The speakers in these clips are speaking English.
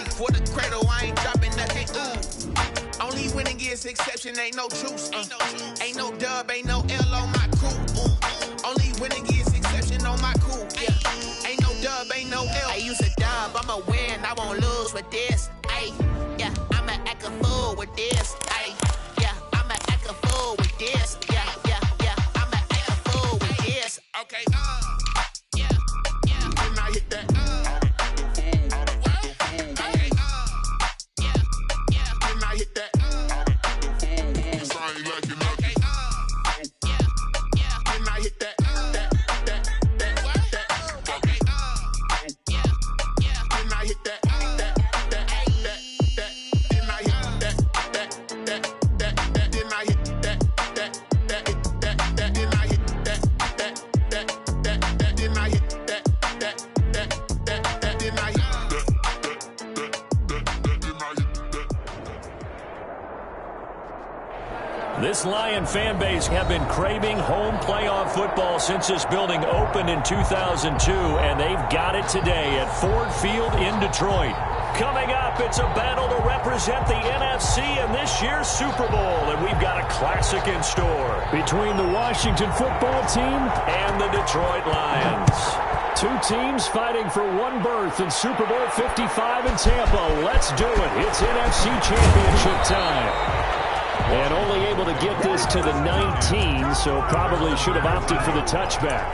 Hey, for the cradle, I ain't dropping nothing. Ooh. Only winning is exception, ain't no truce. Ain't no dub, ain't no L on my cool. Only winning is exception on my cool. Yeah. Ain't no dub, ain't no L. I use a dub, I'ma win, I won't lose with this. Ay, yeah, I'ma act a fool with this. Ay, yeah, I'ma act a fool with this. Yeah, yeah, yeah, I'ma act a fool with this. Okay, yeah, yeah. When I hit that, okay, yeah, yeah. When I hit that, it's I ain't like it. Okay, yeah, yeah. When I hit that, okay, yeah, yeah. When I hit that, This Lion fan base have been craving home playoff football since this building opened in 2002, and they've got it today at Ford Field in Detroit. Coming up, it's a battle to represent the NFC in this year's Super Bowl, and we've got a classic in store between the Washington football team and the Detroit Lions. Two teams fighting for one berth in Super Bowl 55 in Tampa. Let's do it. It's NFC Championship time. And only able to get this to the 19, so probably should have opted for the touchback.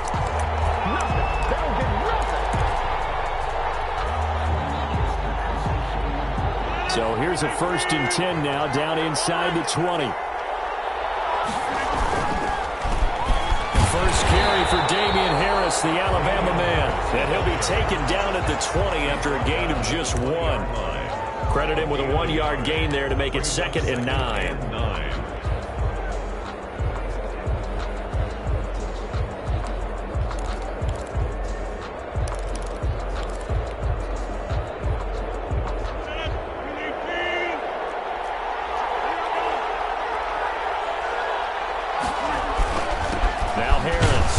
So here's a 1st and 10 now, down inside the 20. First carry for Damian Harris, the Alabama man. And he'll be taken down at the 20 after a gain of just 1. Credit him with a 1-yard gain there to make it 2nd and 9. Now Harris.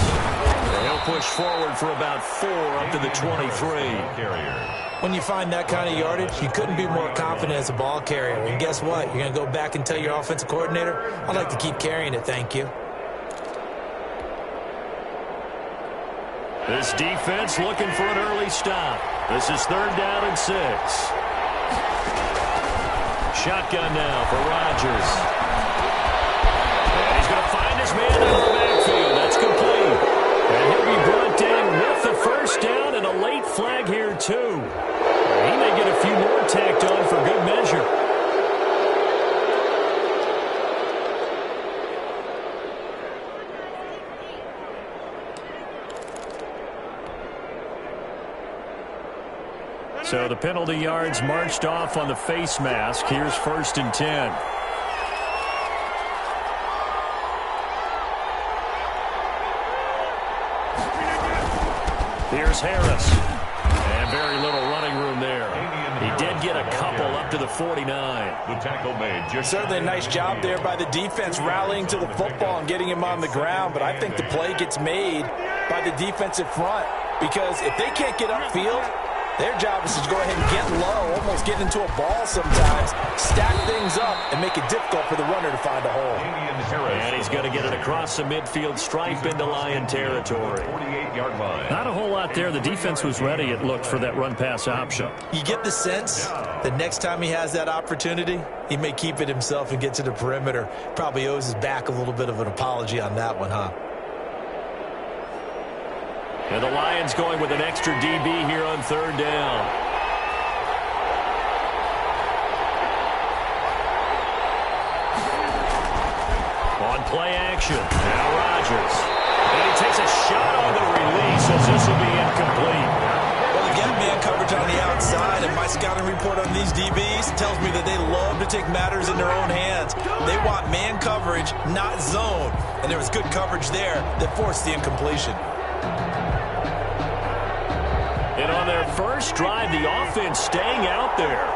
He'll push forward for about 4 up to the 23. When you find that kind of yardage, you couldn't be more confident as a ball carrier. And guess what? You're going to go back and tell your offensive coordinator, I'd like to keep carrying it, thank you. This defense looking for an early stop. This is 3rd down and 6. Shotgun now for Rodgers. And he's going to find his man in the backfield. That's complete. And he'll be brought down with the 1st down and a late flag here, too. He may get a few more tacked on for good measure. So the penalty yards marched off on the face mask. Here's 1st and 10. Here's Harris. And very little running room there. He did get a couple up to the 49. The tackle made. Certainly a nice job there by the defense rallying to the football and getting him on the ground. But I think the play gets made by the defensive front. Because if they can't get upfield, their job is to go ahead and get low, almost get into a ball sometimes, stack things up, and make it difficult for the runner to find a hole. And he's going to get it across the midfield stripe into Lion territory. 48-yard line. Not a whole lot there. The defense was ready, it looked, for that run-pass option. You get the sense that next time he has that opportunity, he may keep it himself and get to the perimeter. Probably owes his back a little bit of an apology on that one, huh? And the Lions going with an extra DB here on 3rd down. On play action. Now Rodgers. And he takes a shot on the release as this will be incomplete. Well, again, man coverage on the outside, and my scouting report on these DBs tells me that they love to take matters in their own hands. They want man coverage, not zone. And there was good coverage there that forced the incompletion. And on their first drive, the offense staying out there.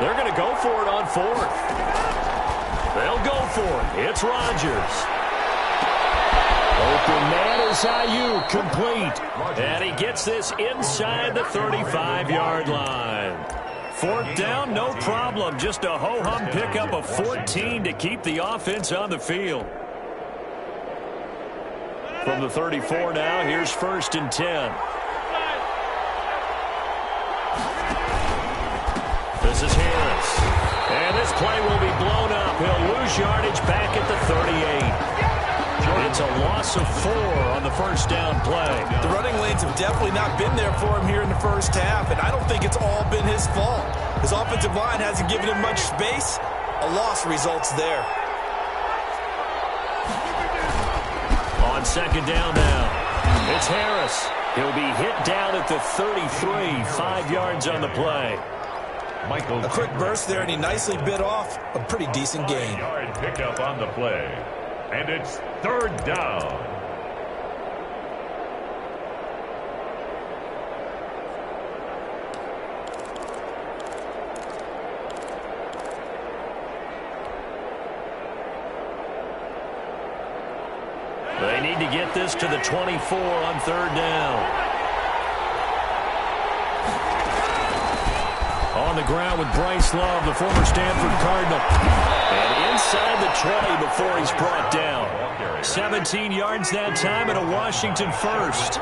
They're going to go for it on 4th. They'll go for it. It's Rodgers. Open man is Ayuk, complete. And he gets this inside the 35-yard line. Fourth down, no problem. Just a ho-hum pickup of 14 to keep the offense on the field. From the 34 now, here's 1st and 10. This is Harris. And this play will be blown up. He'll lose yardage back at the 38. It's a loss of 4 on the 1st down play. The running lanes have definitely not been there for him here in the first half, and I don't think it's all been his fault. His offensive line hasn't given him much space. A loss results there. On 2nd down now, it's Harris. He'll be hit down at the 33, 5 yards on the play. A quick burst there, and he nicely bit off a pretty decent gain. Yard pickup on the play. And it's 3rd down. They need to get this to the 24 on 3rd down. On the ground with Bryce Love, the former Stanford Cardinal. And inside the 20 before he's brought down. 17 yards that time and a Washington first.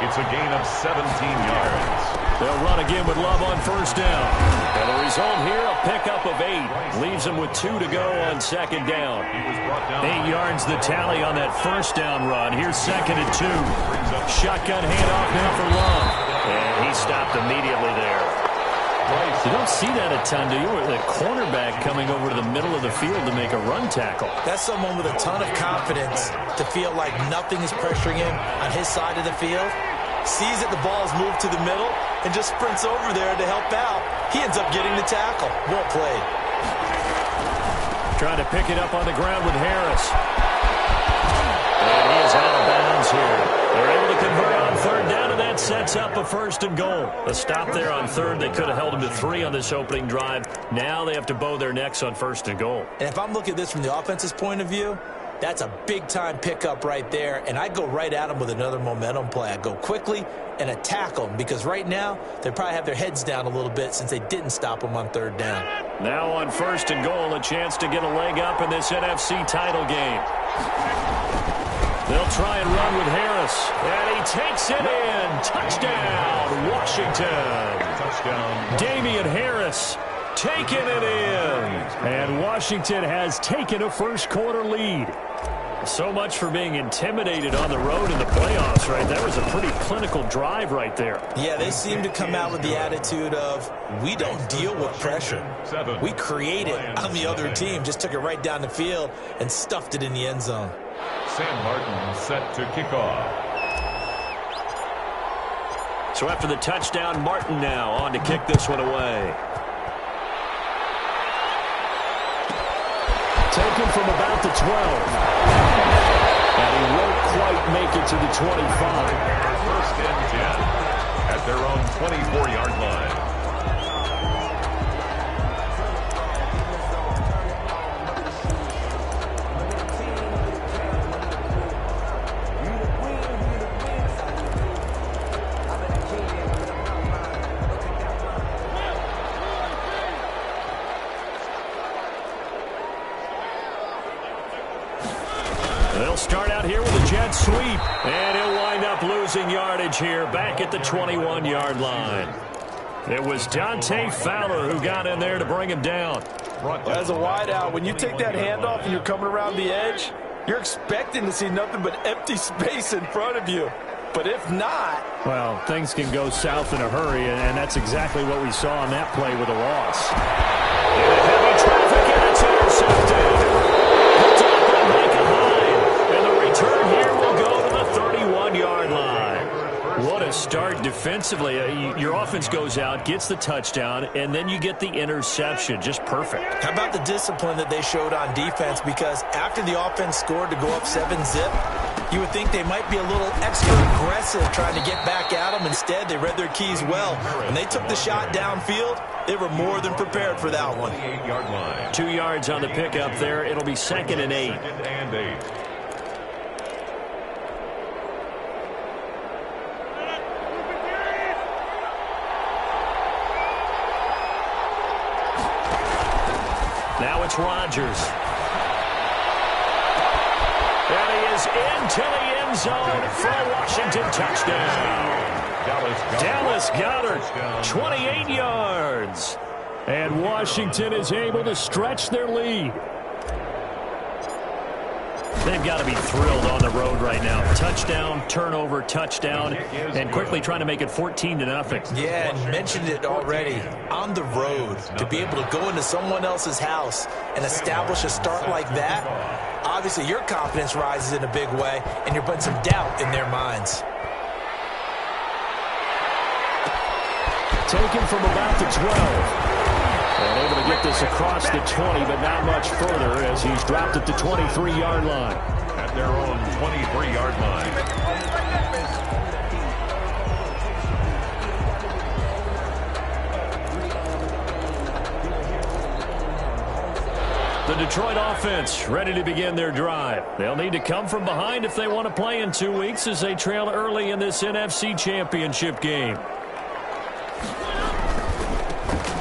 It's a gain of 17 yards. They'll run again with Love on 1st down. And the result here, a pickup of 8. Leaves them with 2 to go on 2nd down. 8 yards the tally on that 1st down run. Here's 2nd and 2. Shotgun handoff now for Love. And he stopped immediately there. You don't see that a ton, do you? The cornerback coming over to the middle of the field to make a run tackle. That's someone with a ton of confidence to feel like nothing is pressuring him on his side of the field. Sees that the ball's moved to the middle and just sprints over there to help out. He ends up getting the tackle. Well played. Trying to pick it up on the ground with Harris. And he is out of bounds here. They're able to convert on 3rd down, and that sets up a 1st and goal. A stop there on 3rd. They could have held him to 3 on this opening drive. Now they have to bow their necks on 1st and goal. And if I'm looking at this from the offense's point of view, that's a big-time pickup right there, and I go right at him with another momentum play. I go quickly and attack them because right now they probably have their heads down a little bit since they didn't stop them on 3rd down. Now on 1st and goal, a chance to get a leg up in this NFC title game. They'll try and run with Harris, and he takes it in. Touchdown, Washington. Touchdown. Damian Harris taking it in. And Washington has taken a 1st quarter lead. So much for being intimidated on the road in the playoffs, right? That was a pretty clinical drive right there. Yeah, they seem to come out with the attitude of, we don't deal with pressure. We create it on the other team. Just took it right down the field and stuffed it in the end zone. Sam Martin set to kick off. So after the touchdown, Martin now on to kick this one away. Taken from about the 12. And he won't quite make it to the 25. 1st and 10 at their own 24-yard line. They'll start out here with a jet sweep, and he'll wind up losing yardage here back at the 21-yard line. It was Dante Fowler who got in there to bring him down. As a wideout, when you take that handoff and you're coming around the edge, you're expecting to see nothing but empty space in front of you. But if not... Well, things can go south in a hurry, and that's exactly what we saw on that play with a loss. Heavy traffic, and it's intercepted. And the return here will go to the 31-yard line. What a start defensively. Your offense goes out, gets the touchdown, and then you get the interception. Just perfect. How about the discipline that they showed on defense? Because after the offense scored to go up 7-zip, you would think they might be a little extra aggressive trying to get back at them. Instead, they read their keys well. When they took the shot downfield, they were more than prepared for that one. 8-yard line. 2 yards on the pickup there. It'll be 2nd and 8. 2nd and 8. it's Rodgers. And he is into the end zone for a Washington touchdown. Dallas Goedert, 28 yards. And Washington is able to stretch their lead. They've got to be thrilled on the road right now. Touchdown, turnover, touchdown, and quickly trying to make it 14-0. Yeah, and mentioned it already. On the road, to be able to go into someone else's house and establish a start like that, obviously your confidence rises in a big way, and you're putting some doubt in their minds. Taken from about the 12. And able to get this across the 20, but not much further as he's dropped at the 23-yard line. At their own 23-yard line. The Detroit offense ready to begin their drive. They'll need to come from behind if they want to play in 2 weeks as they trail early in this NFC Championship game.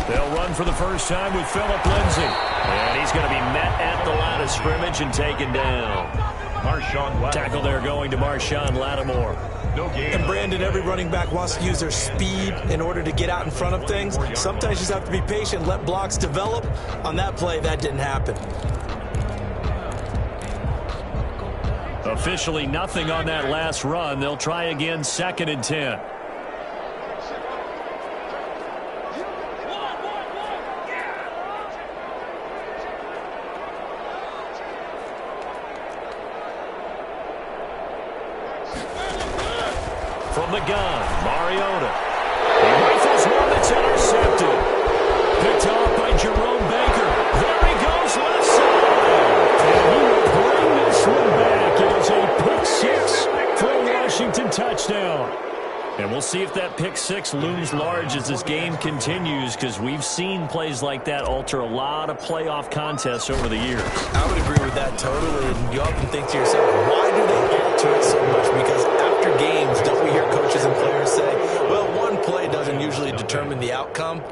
They'll run for the first time with Phillip Lindsay. And he's going to be met at the line of scrimmage and taken down. Tackle there going to Marshawn Lattimore. And Brandon, every running back wants to use their speed in order to get out in front of things. Sometimes you just have to be patient, let blocks develop. On that play, that didn't happen. Officially nothing on that last run. They'll try again, 2nd and 10. From the gun, Mariota. He rifles one that's intercepted. Picked off by Jerome Baker. There he goes, left side. And he will bring this one back. It is a pick six for a Washington touchdown. And we'll see if that pick six looms large as this game continues, because we've seen plays like that alter a lot of playoff contests over the years. I would agree with that totally. And you often think to yourself, why do they alter it so much? Because after games, don't we hear coaches and players say, well, one play doesn't usually determine the outcome.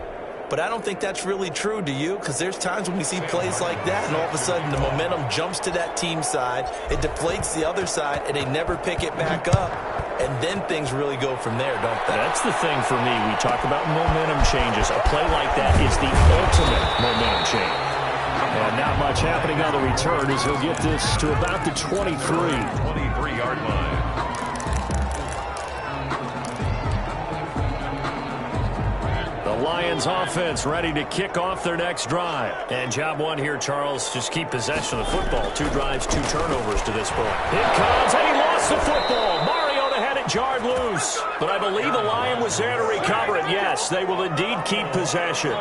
But I don't think that's really true, do you? Because there's times when we see plays like that, and all of a sudden the momentum jumps to that team side, it deflates the other side, and they never pick it back up. And then things really go from there, don't they? That's the thing for me. We talk about momentum changes. A play like that is the ultimate momentum change. And not much happening on the return as he'll get this to about the 23. 23-yard line. The Lions offense ready to kick off their next drive. And job one here, Charles, just keep possession of the football. 2 drives, 2 turnovers to this point. It comes, and he lost the football. Mariota had it jarred loose. But I believe the Lion was there to recover it. Yes, they will indeed keep possession.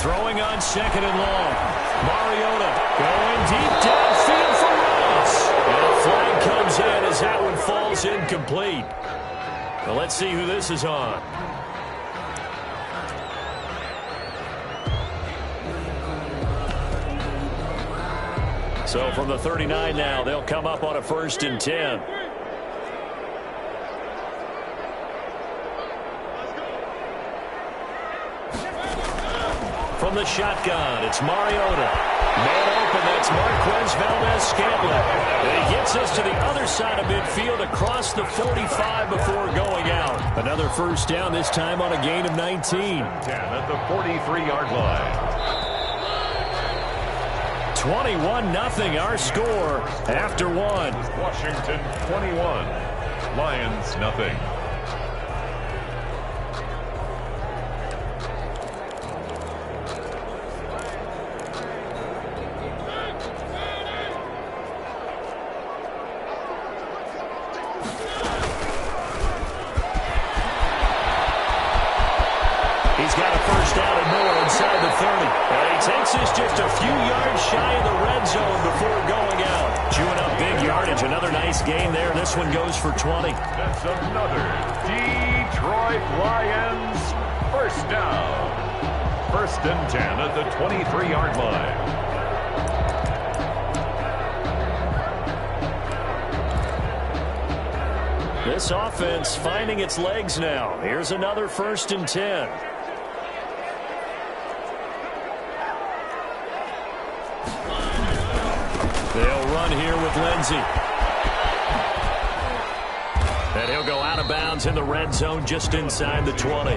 Throwing on 2nd and long. Mariota going deep downfield for Ross. And a flag comes in as that one falls incomplete. Well, let's see who this is on. So from the 39 now, they'll come up on a 1st and 10. From the shotgun, it's Mariota. Man open, that's Marquez Valdez-Scantling. And he gets us to the other side of midfield across the 45 before going out. Another first down, this time on a gain of 19. 10 at the 43-yard line. 21-0 our score after 1. Washington 21. Lions nothing. He's got a first down and more inside the 30. And he takes us just a few yards shy of the red zone before going out. Chewing up big yardage. Another nice gain there. This one goes for 20. That's another Detroit Lions first down. 1st and 10 at the 23-yard line. This offense finding its legs now. Here's another 1st and 10. run here with Lindsey. And he'll go out of bounds in the red zone just inside the 20.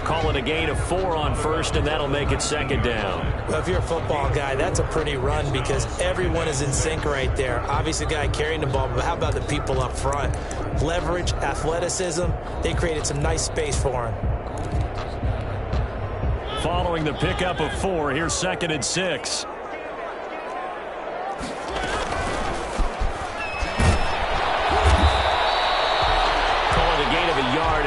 Call it a gain of 4 on first, and that'll make it second down. Well, if you're a football guy, that's a pretty run because everyone is in sync right there. Obviously, the guy carrying the ball, but how about the people up front? Leverage, athleticism, they created some nice space for him. Following the pickup of 4, here's 2nd and 6.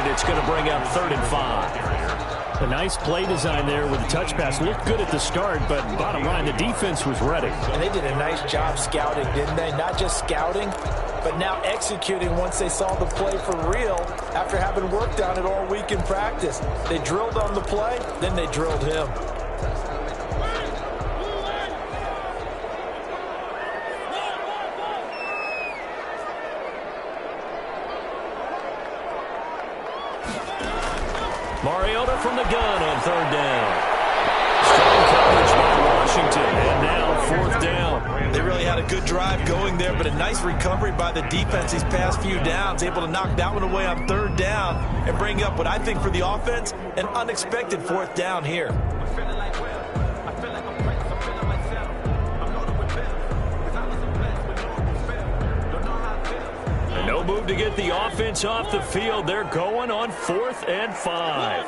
It's going to bring up 3rd and 5. A nice play design there with the touch pass. Looked good at the start, but bottom line, the defense was ready. And they did a nice job scouting, didn't they? Not just scouting, but now executing once they saw the play for real after having worked on it all week in practice. They drilled on the play, then they drilled him. Mariota from the gun on 3rd down. Strong coverage by Washington, and now 4th down. They really had a good drive going there, but a nice recovery by the defense these past few downs, able to knock that one away on 3rd down and bring up what I think for the offense, an unexpected 4th down here. No move to get the offense off the field. They're going on 4th and 5.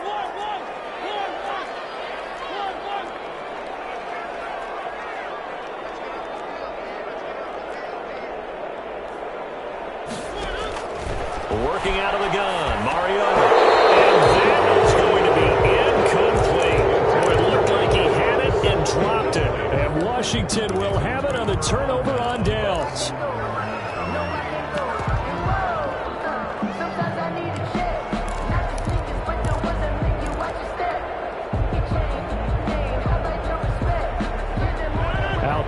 Working out of the gun, Mariota. And that is going to be incomplete. Boy, it looked like he had it and dropped it. And Washington will have it on the turnover on downs.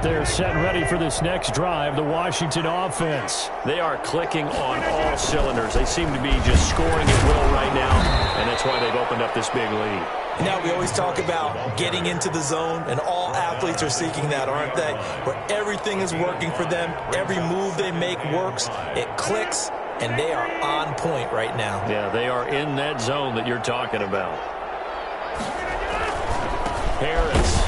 They're set and ready for this next drive, the Washington offense. They are clicking on all cylinders. They seem to be just scoring at will right now, and that's why they've opened up this big lead. Now, we always talk about getting into the zone, and all athletes are seeking that, aren't they? Where everything is working for them, every move they make works, it clicks, and they are on point right now. Yeah, they are in that zone that you're talking about. Harris.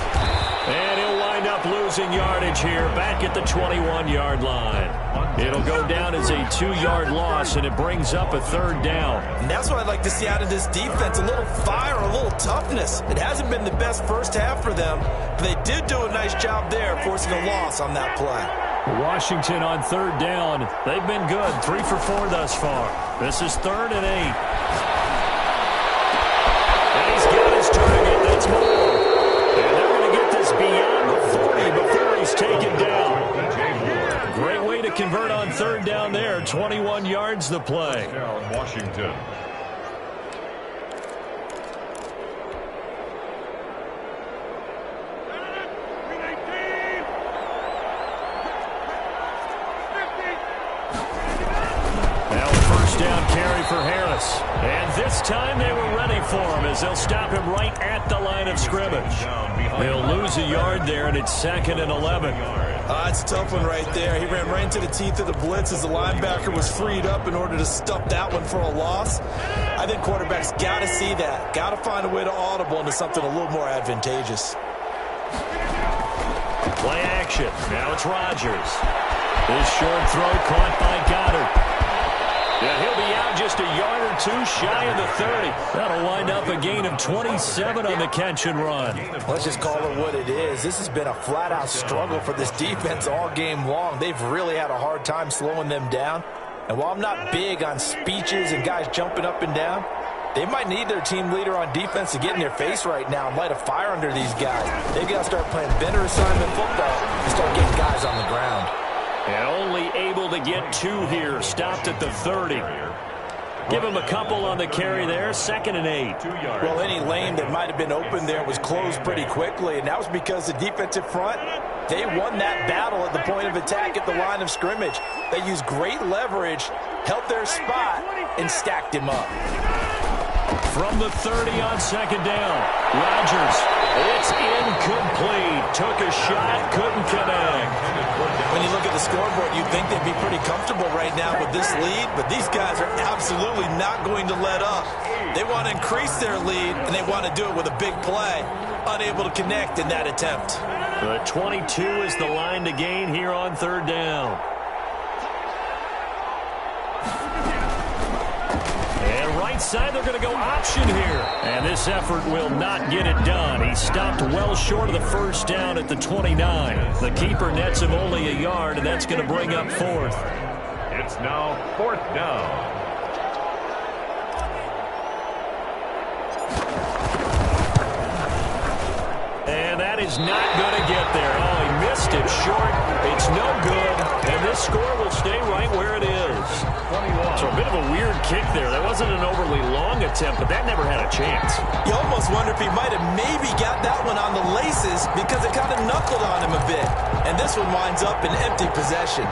And he'll wind up losing yardage here back at the 21-yard line. It'll go down as a 2-yard loss, and it brings up a 3rd down. And that's what I'd like to see out of this defense, a little fire, a little toughness. It hasn't been the best first half for them, but they did do a nice job there forcing a loss on that play. Washington on 3rd down. They've been good, 3 for 4 thus far. This is 3rd and 8. And he's got his target. That's more. Beyond the 40 before he's taken down. Great way to convert on 3rd down there. 21 yards the play. Washington. Now a 1st down carry for Harris. And this time they were ready for him as they'll stop him right at the line of scrimmage. They'll lose a yard there, and it's 2nd and 11. It's a tough one right there. He ran right into the teeth of the blitz as the linebacker was freed up in order to stuff that one for a loss. I think quarterbacks got to see that. Got to find a way to audible into something a little more advantageous. Play action. Now it's Rodgers. His short throw caught by Goddard. Yeah, he'll be out just a yard or 2 shy of the 30. That'll wind up a gain of 27 on the catch and run. Let's just call it what it is. This has been a flat-out struggle for this defense all game long. They've really had a hard time slowing them down. And while I'm not big on speeches and guys jumping up and down, they might need their team leader on defense to get in their face right now and light a fire under these guys. They've got to start playing better assignment football and start getting guys on the ground. And only able to get 2 here. Stopped at the 30. Give him a couple on the carry there. 2nd and 8. Well, any lane that might have been open there was closed pretty quickly, and that was because the defensive front, they won that battle at the point of attack at the line of scrimmage. They used great leverage, held their spot, and stacked him up. From the 30 on second down. Rodgers, it's incomplete. Took a shot, couldn't connect. When you look at the scoreboard, you'd think they'd be pretty comfortable right now with this lead, but these guys are absolutely not going to let up. They want to increase their lead, and they want to do it with a big play. Unable to connect in that attempt. The 22 is the line to gain here on third down. And right side, they're going to go option here. And this effort will not get it done. He stopped well short of the first down at the 29. The keeper nets him only a yard, and that's going to bring up fourth. It's now fourth down. And that is not going to get there. Oh, he missed it short. It's no good. And this score will stay right where it is. So a bit of a weird kick there. That wasn't an overly long attempt, but that never had a chance. You almost wonder if he might have maybe got that one on the laces because it kind of knuckled on him a bit. And this one winds up in empty possession.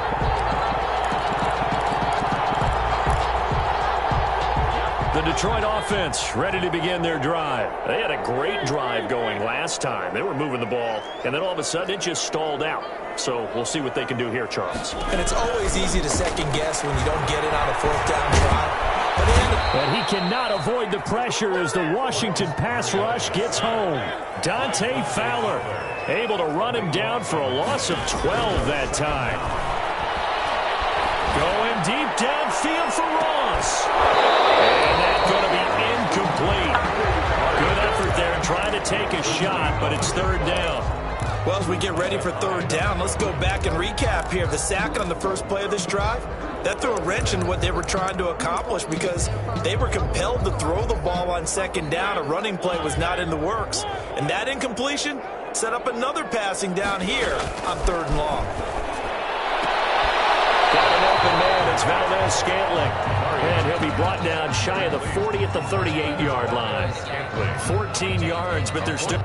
The Detroit offense ready to begin their drive. They had a great drive going last time. They were moving the ball, and then all of a sudden it just stalled out. So we'll see what they can do here, Charles. And it's always easy to second guess when you don't get it on a fourth down try. But he cannot avoid the pressure as the Washington pass rush gets home. Dante Fowler able to run him down for a loss of 12 that time. Going deep downfield for Ross. And that's going to be incomplete. Good effort there trying to take a shot, but it's third down. Well, as we get ready for third down, let's go back and recap here. The sack on the first play of this drive, that threw a wrench in what they were trying to accomplish because they were compelled to throw the ball on second down. A running play was not in the works. And that incompletion set up another passing down here on third and long. Got an open man. It's Valdez-Scantling. And he'll be brought down shy of the 40 at the 38-yard line. 14 yards, but they're still...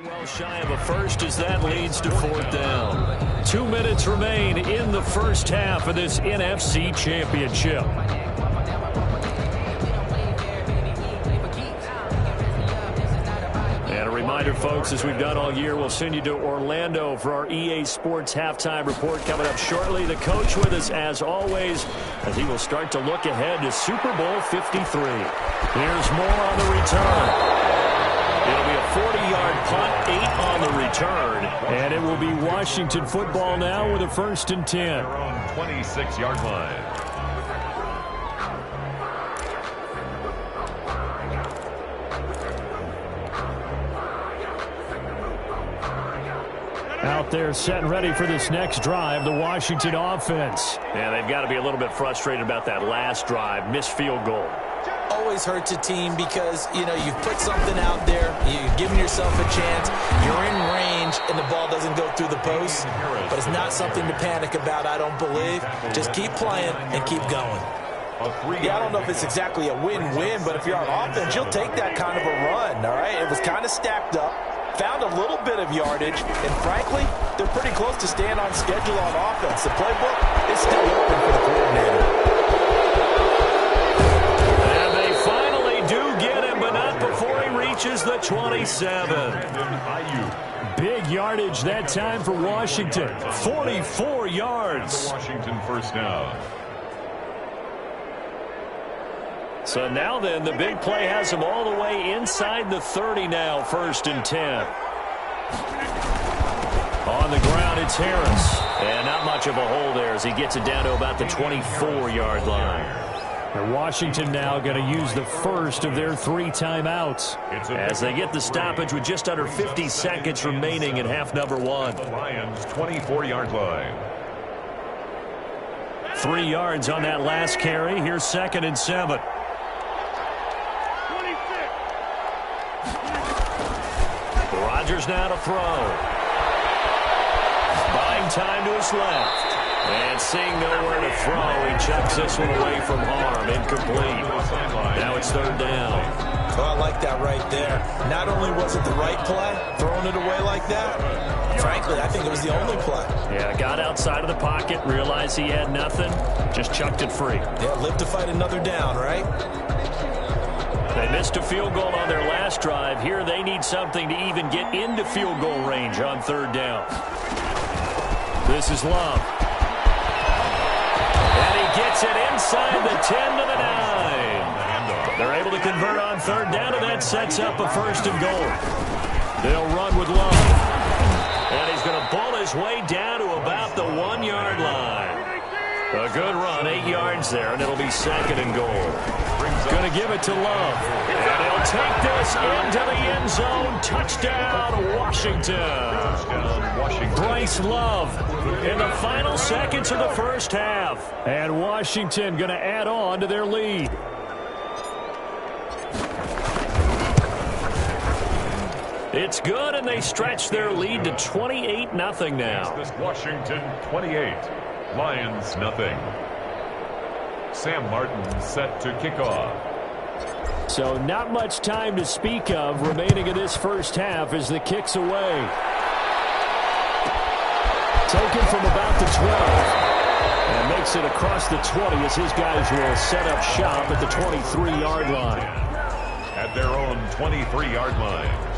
Well shy of a first as that leads to fourth down. 2 minutes remain in the first half of this NFC Championship. And a reminder, folks, as we've done all year, we'll send you to Orlando for our EA Sports halftime report coming up shortly. The coach with us, as always, as he will start to look ahead to Super Bowl 53. Here's more on the return. It'll be a 40-yard punt, 8 on the return. And it will be Washington football now with a 1st and 10. Their own 26-yard line. Out there set and ready for this next drive, the Washington offense. Yeah, they've got to be a little bit frustrated about that last drive, missed field goal. Always hurts a team because, you know, you've put something out there, you've given yourself a chance, you're in range, and the ball doesn't go through the post. But it's not something to panic about, I don't believe. Just keep playing and keep going. Yeah, I don't know if it's exactly a win-win, but if you're on offense, you'll take that kind of a run, all right? It was kind of stacked up, found a little bit of yardage, and frankly, they're pretty close to staying on schedule on offense. The playbook is still open for the coordinator. Reaches the 27. Big yardage that time for Washington. 44 yards. Washington first down. So now then, the big play has him all the way inside the 30 now, 1st and 10. On the ground, it's Harris. And not much of a hole there as he gets it down to about the 24-yard line. And Washington now going to use the first of their 3 timeouts as they get the stoppage with just under 50 seconds remaining in half number 1. The Lions' 24-yard line. 3 yards on that last carry. Here's 2nd and 7. Rodgers now to throw. Buying time to his left. And seeing nowhere to throw, he chucks this one away from harm. Incomplete. Now it's 3rd down. Oh, I like that right there. Not only was it the right play, throwing it away like that, frankly, I think it was the only play. Yeah, got outside of the pocket, realized he had nothing, just chucked it free. Yeah, live to fight another down, right? They missed a field goal on their last drive. Here they need something to even get into field goal range on 3rd down. This is Love. And he gets it inside the 10 to the 9. They're able to convert on 3rd down, and that sets up a 1st and goal. They'll run with Love. And he's going to bull his way down to about the 1-yard line. A good run, 8 yards there, and it'll be 2nd and goal. Going to give it to Love. And he'll take this into the end zone. Touchdown, Washington. Bryce Love in the final seconds of the first half. And Washington going to add on to their lead. It's good, and they stretch their lead to 28-0 now. This Washington 28, Lions nothing. Sam Martin set to kick off. So not much time to speak of remaining in this first half as the kick's away. Taken from about the 12. And makes it across the 20 as his guys will set up shop at the 23-yard line. At their own 23-yard line.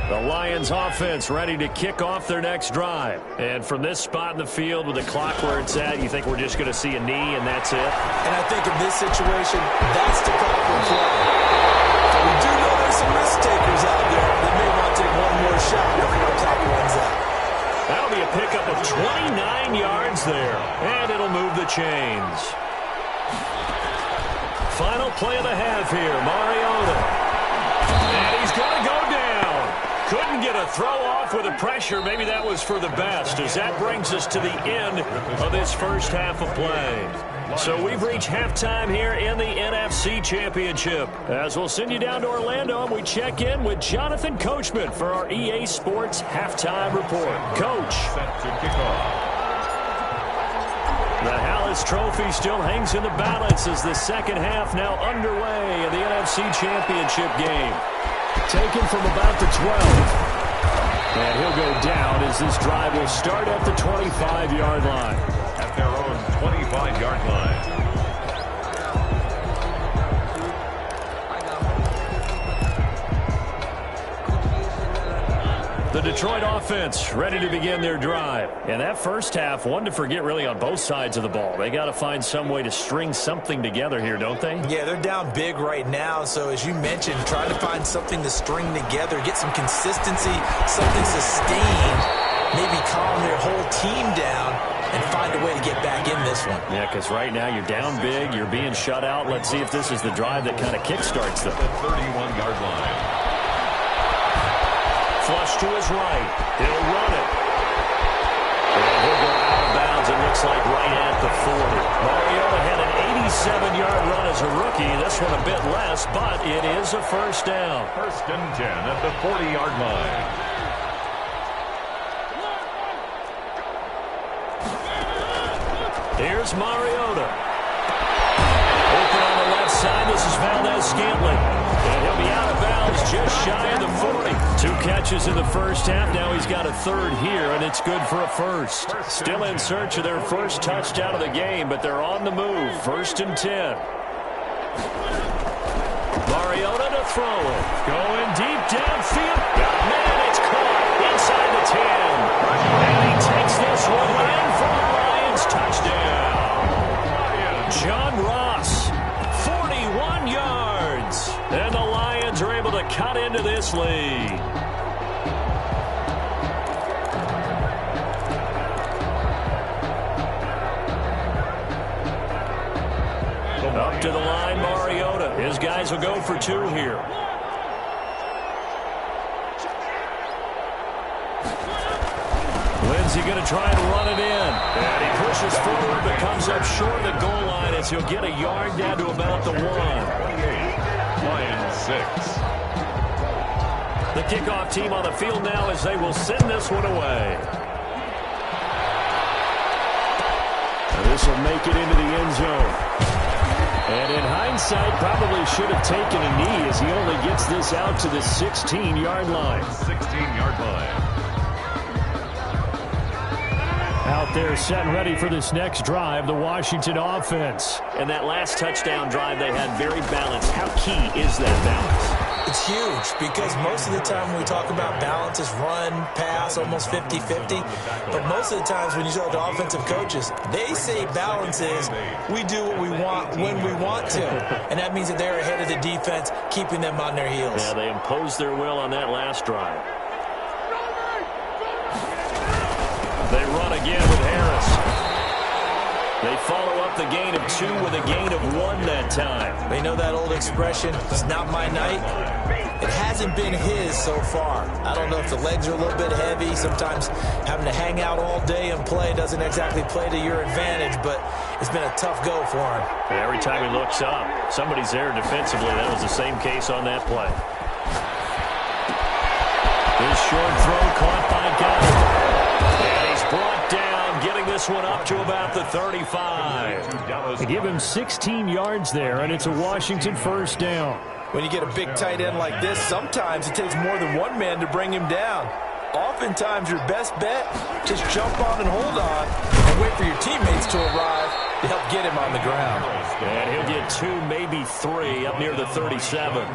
The Lions offense ready to kick off their next drive. And from this spot in the field with the clock where it's at, you think we're just going to see a knee and that's it? And I think in this situation, that's the proper play. But we do know there's some risk takers out there that may want to take one more shot before the clock runs out. That'll be a pickup of 29 yards there. And it'll move the chains. Final play of the half here, Mariota. And he's going to go down. Couldn't get a throw off with the pressure. Maybe that was for the best, as that brings us to the end of this first half of play. So we've reached halftime here in the NFC Championship. As we'll send you down to Orlando, and we check in with Jonathan Coachman for our EA Sports Halftime Report. Coach. Set to kick off. The Hallis Trophy still hangs in the balance as the second half now underway in the NFC Championship game. Taken from about the 12. And he'll go down as this drive will start at the 25-yard line. At their own 25-yard line. The Detroit offense ready to begin their drive. And that first half, one to forget really on both sides of the ball. They got to find some way to string something together here, don't they? Yeah, they're down big right now. So as you mentioned, trying to find something to string together, get some consistency, something sustained, maybe calm their whole team down and find a way to get back in this one. Yeah, because right now you're down big, you're being shut out. Let's see if this is the drive that kind of kickstarts them. The 31-yard line. Flush to his right. He'll run it. And he'll go out of bounds, it looks like right at the 40. Mariota had an 87-yard run as a rookie. This one a bit less, but it is a first down. 1st and 10 at the 40-yard line. Here's Mariota. Open on the left side. This is Valdez-Scantling. And he'll be out of bounds just shy of the 40. 2 catches in the first half. Now he's got a third here, and it's good for a first. Still in search of their first touchdown of the game, but they're on the move. 1st and 10. Mariota to throw it. Going deep downfield. Got a man. It's caught inside the 10. And he takes this one in for the Lions touchdown. John Ross, 41 yards. And the Lions are able to cut into this lead. His guys will go for 2 here. Lindsay going to try and run it in. And he pushes forward but comes up short of the goal line as he'll get a yard down to about the 1. 28, Lions 6. The kickoff team on the field now as they will send this one away. And this will make it into the end zone. And in hindsight, probably should have taken a knee as he only gets this out to the 16-yard line. 16-yard line. Out there set and ready for this next drive, the Washington offense. And that last touchdown drive they had very balanced. How key is that balance? It's huge because most of the time when we talk about balance is run, pass, almost 50-50. But most of the times when you talk to offensive coaches, they say balance is we do what we want when we want to. And that means that they're ahead of the defense, keeping them on their heels. Yeah, they imposed their will on that last drive. They run again with Harris. They follow up the gain of 2 with a gain of 1 that time. They know that old expression, it's not my night. It hasn't been his so far. I don't know if the legs are a little bit heavy. Sometimes having to hang out all day and play doesn't exactly play to your advantage, but it's been a tough go for him. And every time he looks up, somebody's there defensively. That was the same case on that play. His short throw caught by Gallagher. And he's brought down, getting this one up to about the 35. They give him 16 yards there, and it's a Washington first down. When you get a big tight end like this, sometimes it takes more than one man to bring him down. Oftentimes, your best bet, just jump on and hold on and wait for your teammates to arrive to help get him on the ground. And he'll get 2, maybe 3 up near the 37.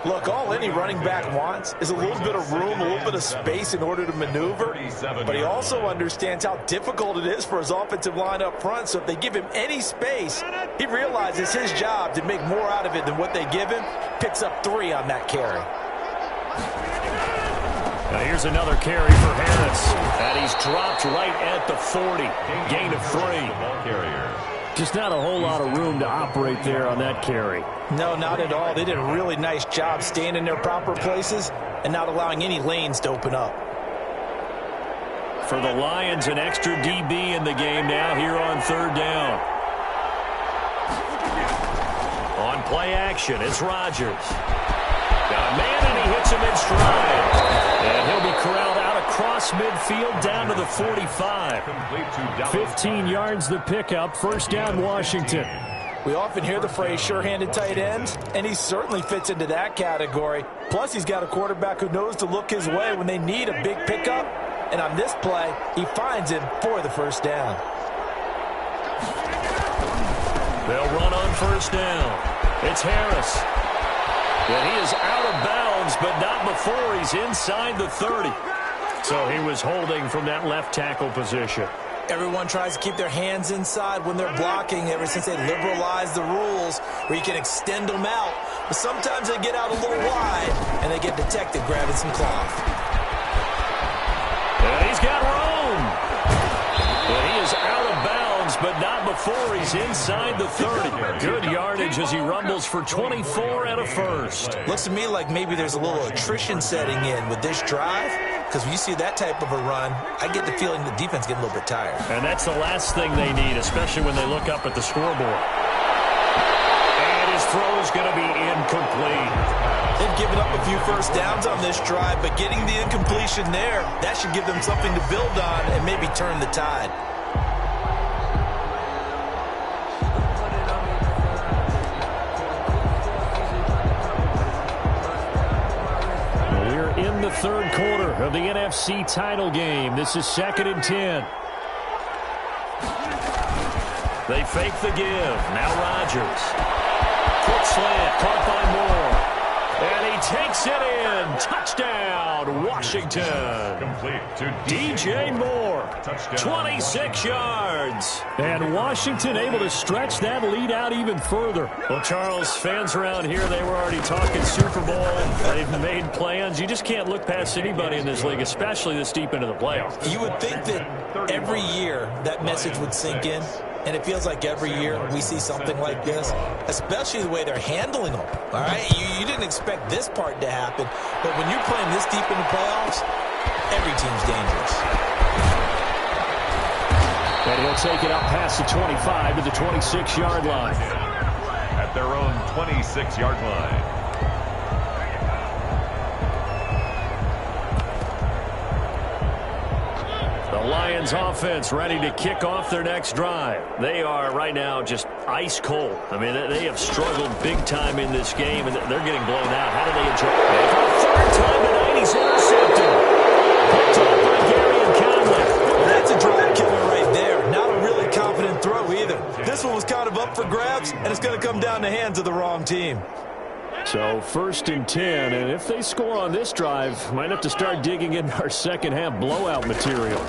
Look, all any running back wants is a little bit of room, a little bit of space in order to maneuver. But he also understands how difficult it is for his offensive line up front. So if they give him any space, he realizes his job to make more out of it than what they give him. Picks up 3 on that carry. Now here's another carry for Harris. And he's dropped right at the 40. Gain of 3. Just not a whole lot of room to operate there on that carry. No, not at all. They did a really nice job staying in their proper places and not allowing any lanes to open up. For the Lions, an extra DB in the game now here on third down. On play action, it's Rodgers. Got a man, and he hits him in stride. And he'll be corralled out across midfield down to the 45. 15 yards the pickup. First down, Washington. We often hear the phrase sure-handed tight ends, and he certainly fits into that category. Plus, he's got a quarterback who knows to look his way when they need a big pickup. And on this play, he finds him for the first down. They'll run on first down. It's Harris. And he is out of bounds, but not before he's inside the 30. So he was holding from that left tackle position. Everyone tries to keep their hands inside when they're blocking ever since they liberalized the rules where you can extend them out. But sometimes they get out a little wide, and they get detected grabbing some cloth. And he's got room. And he is out of bounds, but not before he's inside the 30. Good yardage as he rumbles for 24 and a first. Looks to me like maybe there's a little attrition setting in with this drive. Because when you see that type of a run, I get the feeling the defense getting a little bit tired. And that's the last thing they need, especially when they look up at the scoreboard. And his throw's going to be incomplete. They've given up a few first downs on this drive, but getting the incompletion there, that should give them something to build on and maybe turn the tide. In the third quarter of the NFC title game. This is 2nd and 10. They fake the give. Now Rodgers. Quick slant. Caught by Moore. And he takes it in. Touchdown, Washington. Complete to DJ Moore. Touchdown. 26 yards. And Washington able to stretch that lead out even further. Well, Charles, fans around here, they were already talking Super Bowl. They've made plans. You just can't look past anybody in this league, especially this deep into the playoffs. You would think that every year that message would sink in. And it feels like every year we see something like this, especially the way they're handling them. All right, you didn't expect this part to happen, but when you're playing this deep in the playoffs, every team's dangerous. And he'll take it up past the 25 to the 26-yard line. At their own 26-yard line. The Lions offense ready to kick off their next drive. They are right now just ice cold. I mean, they have struggled big time in this game, and they're getting blown out. How do they address it? For the third time tonight, he's intercepted. Picked up by Gary and Conley. Well, that's a drive killer right there. Not a really confident throw either. This one was kind of up for grabs, and it's going to come down the hands of the wrong team. So 1st and 10, and if they score on this drive, might have to start digging in our second half blowout material.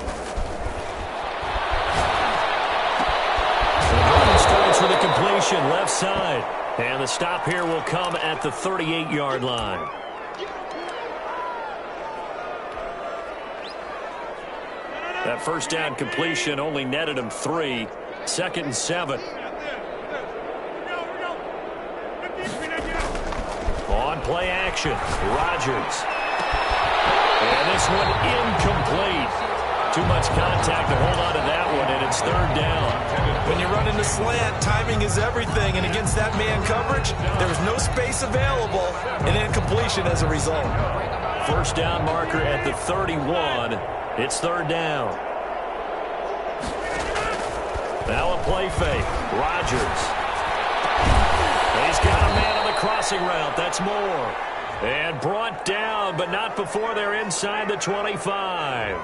Starts with a completion left side. And the stop here will come at the 38-yard line. That first down completion only netted him 3. 2nd and 7. On play action, Rodgers. And this one incomplete. Too much contact to hold on to that one, and it's 3rd down. When you run into slant, timing is everything, and against that man coverage, there was no space available, and incompletion as a result. First down marker at the 31. It's 3rd down. Now a play fake. Rodgers. He's got a man on the crossing route. That's Moore. And brought down, but not before they're inside the 25.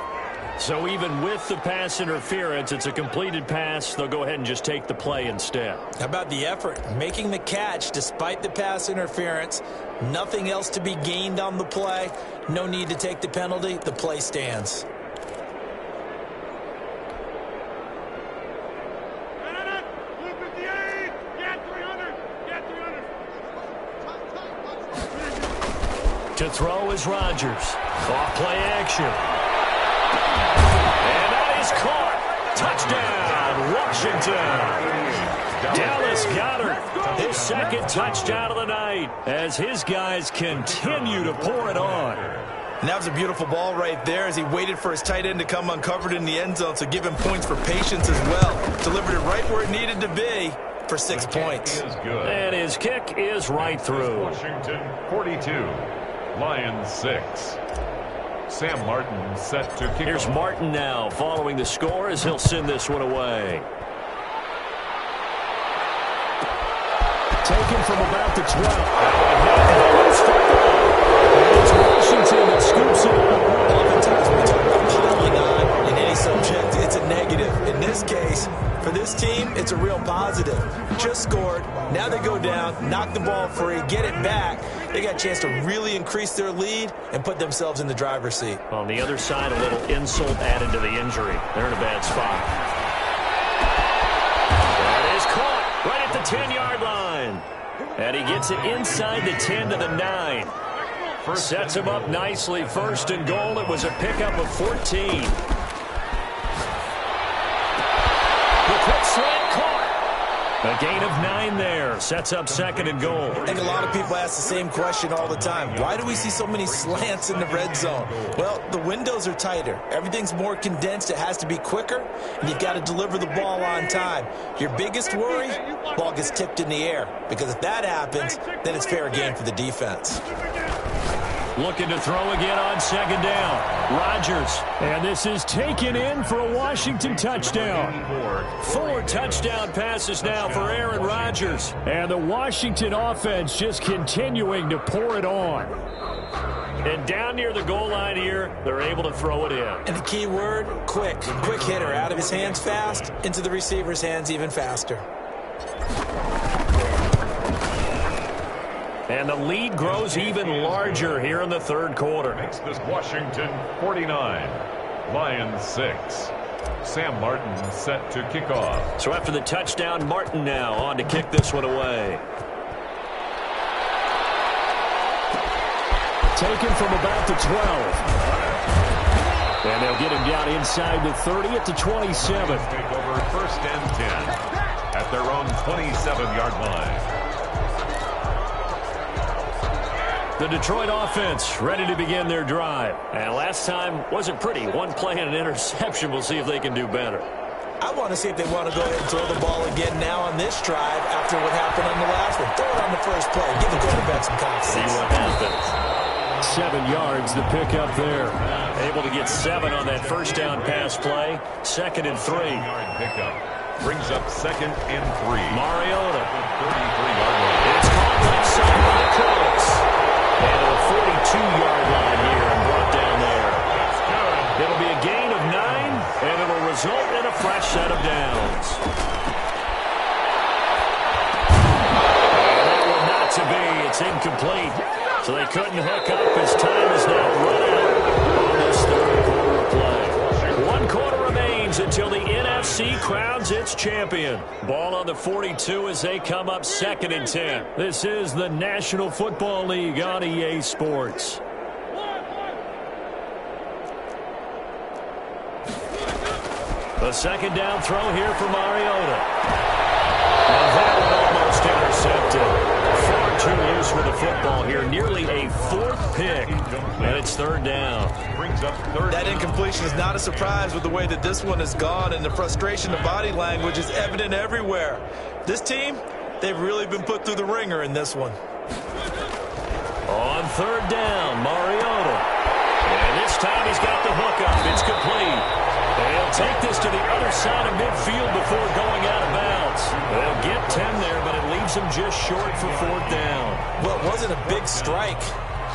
So even with the pass interference, it's a completed pass. They'll go ahead and just take the play instead. How about the effort? Making the catch despite the pass interference. Nothing else to be gained on the play. No need to take the penalty. The play stands. To throw is Rodgers. Off play action. And that is caught. Touchdown, Washington. Dallas Goedert, his 2nd touchdown of the night as his guys continue to pour it on. And that was a beautiful ball right there as he waited for his tight end to come uncovered in the end zone, so give him points for patience as well. Delivered it right where it needed to be for 6 points. And his kick is right through. Washington 42, Lions 6. Sam Martin set to kick. Here's Martin now following the score as he'll send this one away. Taken from about the 12. It's Washington that scoops it up. Oftentimes when we talk about piling on in any subject, it's a negative. In this case, for this team, it's a real positive. Just scored. Now they go down, knock the ball free, get it back. They got a chance to really increase their lead and put themselves in the driver's seat. On the other side, a little insult added to the injury. They're in a bad spot. That is caught right at the 10-yard line. And he gets it inside the 10 to the 9. Sets him up nicely. 1st and goal. It was a pickup of 14. The quick slant caught. A gain of 9 there. Sets up 2nd and goal. I think a lot of people ask the same question all the time. Why do we see so many slants in the red zone? Well, the windows are tighter. Everything's more condensed. It has to be quicker, and you've got to deliver the ball on time. Your biggest worry, ball gets tipped in the air. Because if that happens, then it's fair game for the defense. Looking to throw again on 2nd down. Rodgers. And this is taken in for a Washington touchdown. 4 touchdown passes now for Aaron Rodgers. And the Washington offense just continuing to pour it on. And down near the goal line here, they're able to throw it in. And the key word, quick. Quick hitter. Out of his hands fast, into the receiver's hands even faster. And the lead grows even larger here in the 3rd quarter. Makes this Washington 49, Lions 6. Sam Martin set to kick off. So after the touchdown, Martin now on to kick this one away. Taken from about the 12. And they'll get him down inside the 30 at the 27. Take over first and 10 at their own 27-yard line. The Detroit offense ready to begin their drive. And last time wasn't pretty. One play and an interception. We'll see if they can do better. I want to see if they want to go ahead and throw the ball again now on this drive after what happened on the last one. Throw it on the first play. Give the quarterback some confidence. See what happens. 7 yards the pickup there. Able to get 7 on that first down pass play. 2nd and 3. 7-yard pickup brings up 2nd and 3. Mariota. 33-yard line. It's caught left side by Coates. And a 42-yard line here and brought down there. It'll be a gain of 9, and it'll result in a fresh set of downs. And that one not to be. It's incomplete. So they couldn't hook up as time is now run out on this third quarter of play. 1 quarter remains until the NFC crowns its champion. Ball on the 42 as they come up 2nd and 10. This is the National Football League on EA Sports. The 2nd down throw here for Mariota. And that one almost intercepted. Far too loose with the football here. Nearly a 4th pick. And it's 3rd down. Brings up 3rd. That incompletion is not a surprise with the way that this one has gone, and the frustration of body language is evident everywhere. This team, they've really been put through the ringer in this one. On 3rd down, Mariota. And this time he's got the hookup. It's complete. They'll take this to the other side of midfield before going out of bounds. They'll get 10 there, but it leaves them just short for 4th down. Well, it wasn't a big strike,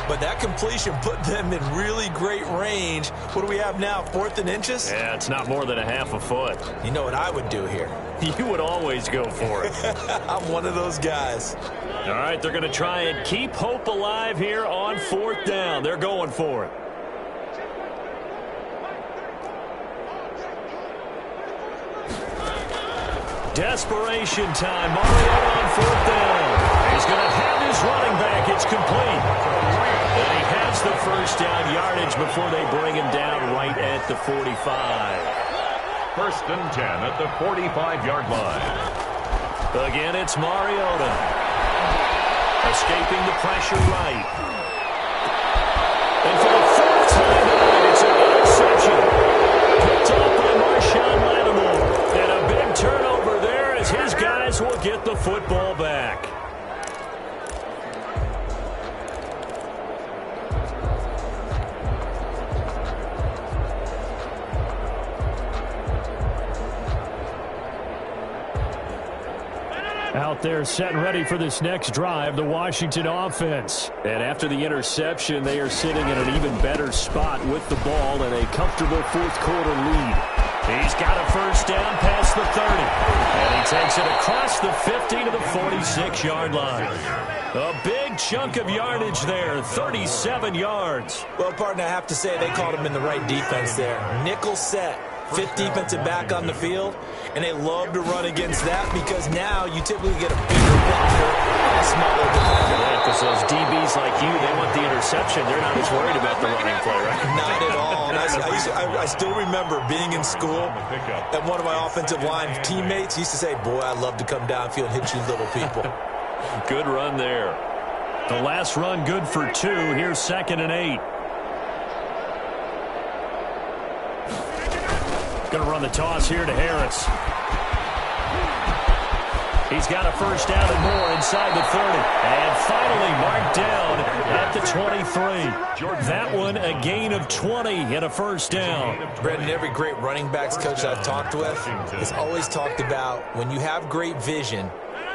but that completion put them in really great range. What do we have now, 4th and inches? Yeah, it's not more than a half a foot. You know what I would do here? You would always go for it. I'm one of those guys. All right, they're going to try and keep hope alive here on 4th down. They're going for it. Desperation time. Mariota on 4th down. He's going to have his running back. It's complete. And he has the first down yardage before they bring him down right at the 45. 1st and 10 at the 45-yard line. Again, it's Mariota. Escaping the pressure right. And for the 4th time tonight, it's an interception. Picked up by Marshawn Lattimore. And a big turnover there as his guys will get the football back. Out there set and ready for this next drive, the Washington offense. And after the interception, they are sitting in an even better spot with the ball and a comfortable 4th quarter lead. He's got a first down past the 30. And he takes it across the 50 to the 46-yard line. A big chunk of yardage there, 37 yards. Well, partner, I have to say they called him in the right defense there. Nickel set. 5th defensive back on the field, and they love to run against that because now you typically get a bigger blocker and a smaller defender. Yeah, because those DBs like you, they want the interception. They're not as worried about the running play, right? Not at all. And I still remember being in school, and one of my offensive line teammates used to say, boy, I love to come downfield and hit you little people. Good run there. The last run good for 2. Here's 2nd and 8. Going to run the toss here to Harris. He's got a first down and more inside the 30. And finally marked down at the 23. That one a gain of 20 and a first down. Brendan, every great running backs coach I've talked with has always talked about when you have great vision,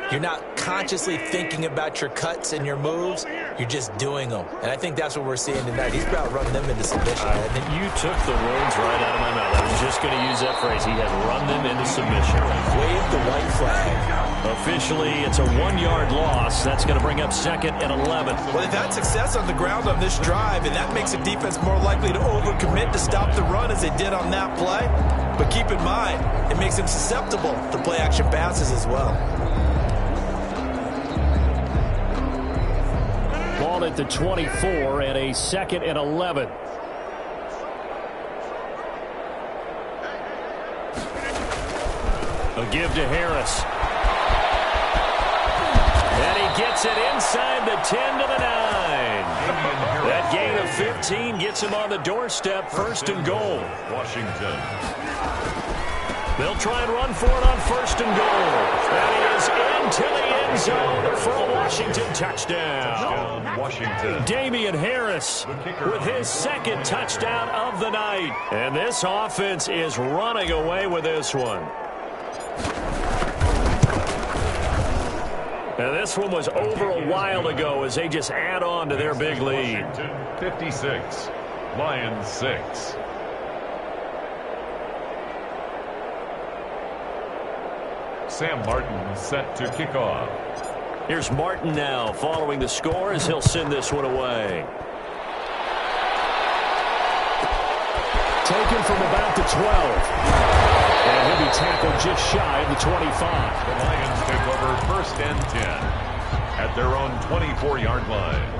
you're not consciously thinking about your cuts and your moves. You're just doing them. And I think that's what we're seeing tonight. He's about running them into submission. You took the words right out of my mouth. I was just going to use that phrase. He had run them into submission. Wave the white flag. Officially, it's a 1-yard loss. That's going to bring up 2nd and 11. Well, they've had success on the ground on this drive, and that makes the defense more likely to overcommit to stop the run as they did on that play. But keep in mind, it makes them susceptible to play-action passes as well. Ball at the 24 and a 2nd and 11. A give to Harris. And he gets it inside the 10 to the 9. That gain of 15 gets him on the doorstep, first and goal. Washington. They'll try and run for it on first and goal. That is into the end zone for a Washington touchdown. Washington. Damian Harris with his second touchdown of the night. And this offense is running away with this one. And this one was over a while ago as they just add on to their big lead. 56, Lions 6. Sam Martin set to kick off. Here's Martin now following the score as he'll send this one away. Taken from about the 12. And he'll be tackled just shy of the 25. The Lions take over first and 10 at their own 24-yard line.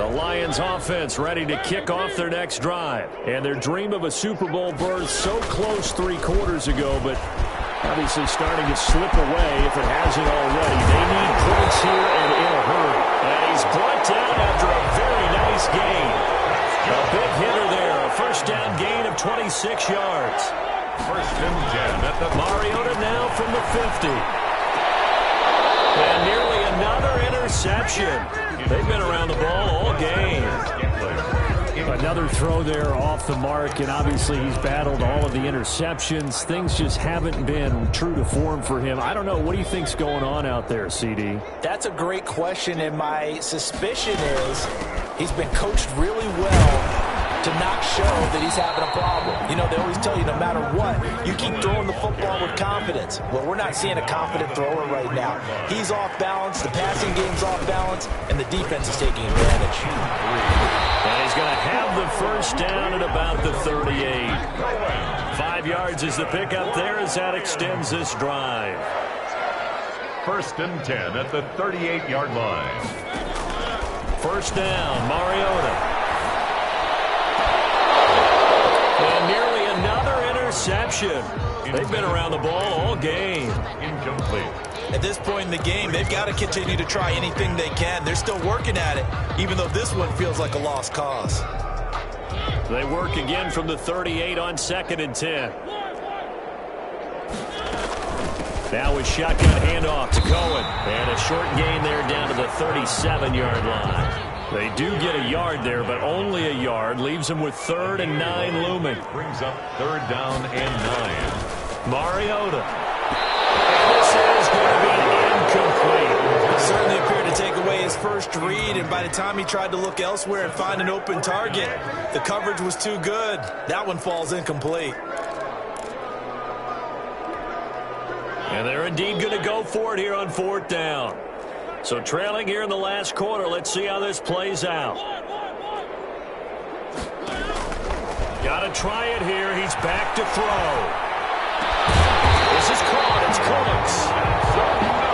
Lions offense ready to kick off their next drive. And their dream of a Super Bowl berth so close 3 quarters ago, but obviously starting to slip away if it hasn't already. They need points here and in a hurry. And he's brought down after a very nice gain. A big hitter there. A first down gain of 26 yards. First and 10 at the Mariota now from the 50. And nearly another interception. They've been around the ball all game. Another throw there off the mark, and obviously he's battled all of the interceptions. Things just haven't been true to form for him. I don't know. What do you think's going on out there, CD? That's a great question, and my suspicion is he's been coached really well to not show that he's having a problem. You know, they always tell you no matter what, you keep throwing the football with confidence. Well, we're not seeing a confident thrower right now. He's off balance, the passing game's off balance, and the defense is taking advantage. And he's going to have the first down at about the 38. 5 yards is the pickup there as that extends this drive. First and 10 at the 38-yard line. First down, Mariota. And nearly another interception. They've been around the ball all game. Incomplete. At this point in the game, they've got to continue to try anything they can. They're still working at it, even though this one feels like a lost cause. They work again from the 38 on second and 10. Now with shotgun handoff to Cohen. And a short gain there down to the 37-yard line. They do get a yard there, but only a yard. Leaves them with 3rd and 9 looming. Brings up 3rd down and 9. Mariota. And this is going to be incomplete. Certainly appeared to take away his first read, and by the time he tried to look elsewhere and find an open target, the coverage was too good. That one falls incomplete. And they're indeed going to go for it here on 4th down. So trailing here in the last quarter, let's see how this plays out. Got to try it here. He's back to throw. This is caught. It's Coates.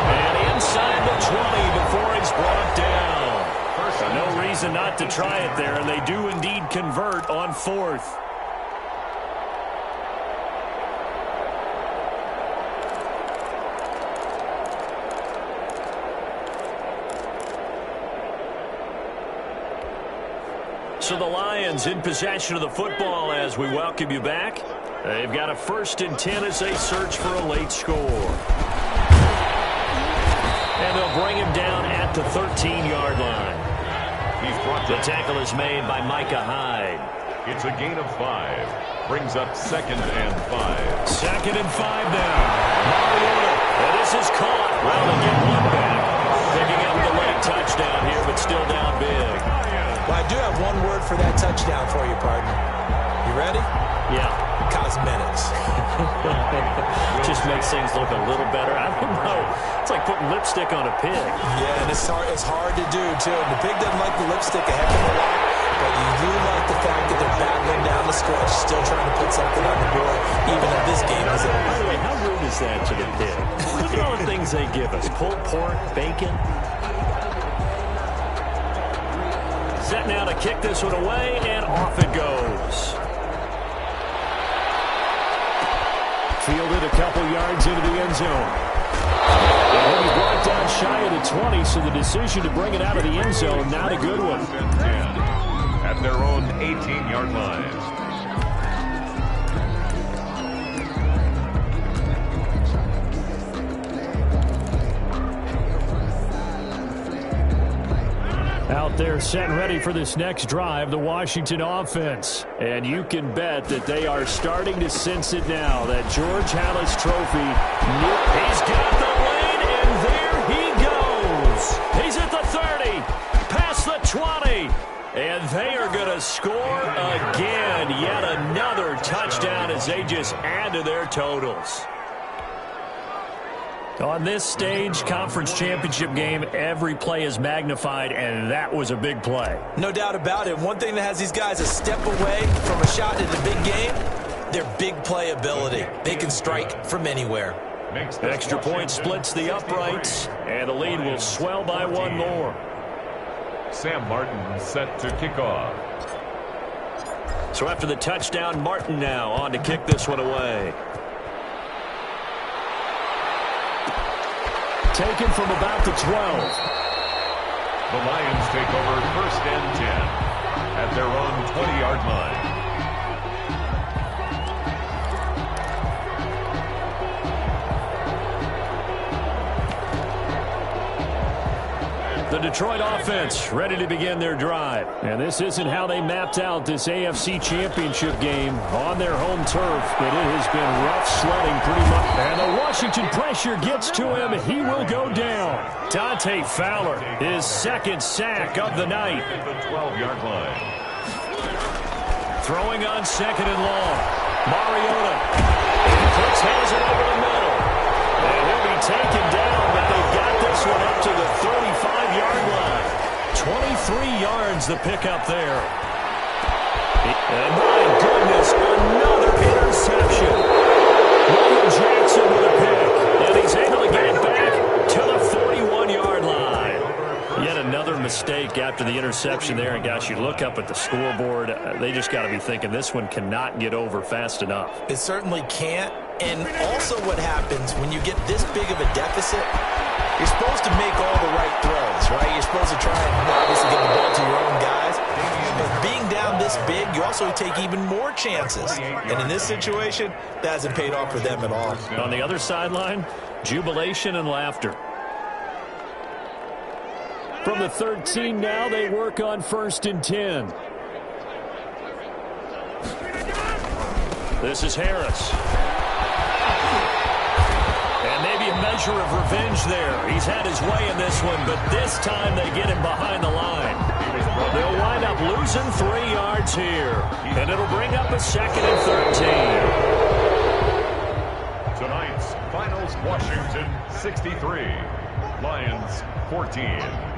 And inside the 20 before he's brought down. No reason not to try it there, and they do indeed convert on 4th. So the Lions in possession of the football as we welcome you back. They've got a 1st and 10 as they search for a late score. And they'll bring him down at the 13-yard line. The tackle is made by Micah Hyde. It's a gain of 5. Brings up 2nd and 5. 2nd and 5 now. Mariota. And this is caught. Well, they get one back. Picking up the late touchdown here, but still down big. Well, I do have one word for that touchdown for you, partner. You ready? Yeah. Cosmetics. Just makes things look a little better. I don't know. It's like putting lipstick on a pig. Yeah, and it's hard to do, too. The pig doesn't like the lipstick a heck of a lot, but you do like the fact that they're battling down the stretch, still trying to put something on the board. is that to the pig? Look at all the things they give us. Pulled pork, bacon. Set now to kick this one away, and off it goes. Fielded a couple yards into the end zone. And he'll be brought down shy of the 20, so the decision to bring it out of the end zone, not a good one. At their own 18-yard line. Out there set and ready for this next drive, the Washington offense. And you can bet that they are starting to sense it now, that George Halas trophy. He's got the lane, and there he goes. He's at the 30, past the 20. And they are going to score again. Yet another touchdown as they just add to their totals. On this stage, conference championship game, every play is magnified, and that was a big play. No doubt about it. One thing that has these guys a step away from a shot in the big game, their big play ability. They can strike from anywhere. Extra point splits the uprights, and the lead will swell by one more. Sam Martin set to kick off. So after the touchdown, Martin now on to kick this one away. Taken from about the 12. The Lions take over 1st and 10 at their own 20-yard line. The Detroit offense ready to begin their drive. And this isn't how they mapped out this AFC Championship game on their home turf, but it has been rough sledding pretty much. And the Washington pressure gets to him. He will go down. Dante Fowler, his second sack of the night. The 12-yard line. Throwing on 2nd and long. Mariota. He puts hands it over the middle. And he'll be taken down, but they've got this one up to the 35-yard line. 23 yards the pickup there. And my goodness, another interception. William Jackson with a pick. And he's able to get it back to the 41-yard line. Yet another mistake after the interception there. And gosh, you look up at the scoreboard, they just got to be thinking this one cannot get over fast enough. It certainly can't. And also what happens when you get this big of a deficit, you're supposed to make all the right throws, right? You're supposed to try and obviously get the ball to your own guys. But being down this big, you also take even more chances. And in this situation, that hasn't paid off for them at all. On the other sideline, jubilation and laughter. From the 13 now, they work on 1st and 10. This is Harris. And maybe a measure of revenge there. He's had his way in this one, but this time they get him behind the line. They'll wind up losing 3 yards here. And it'll bring up a 2nd and 13. Tonight's finals, Washington 63, Lions 14.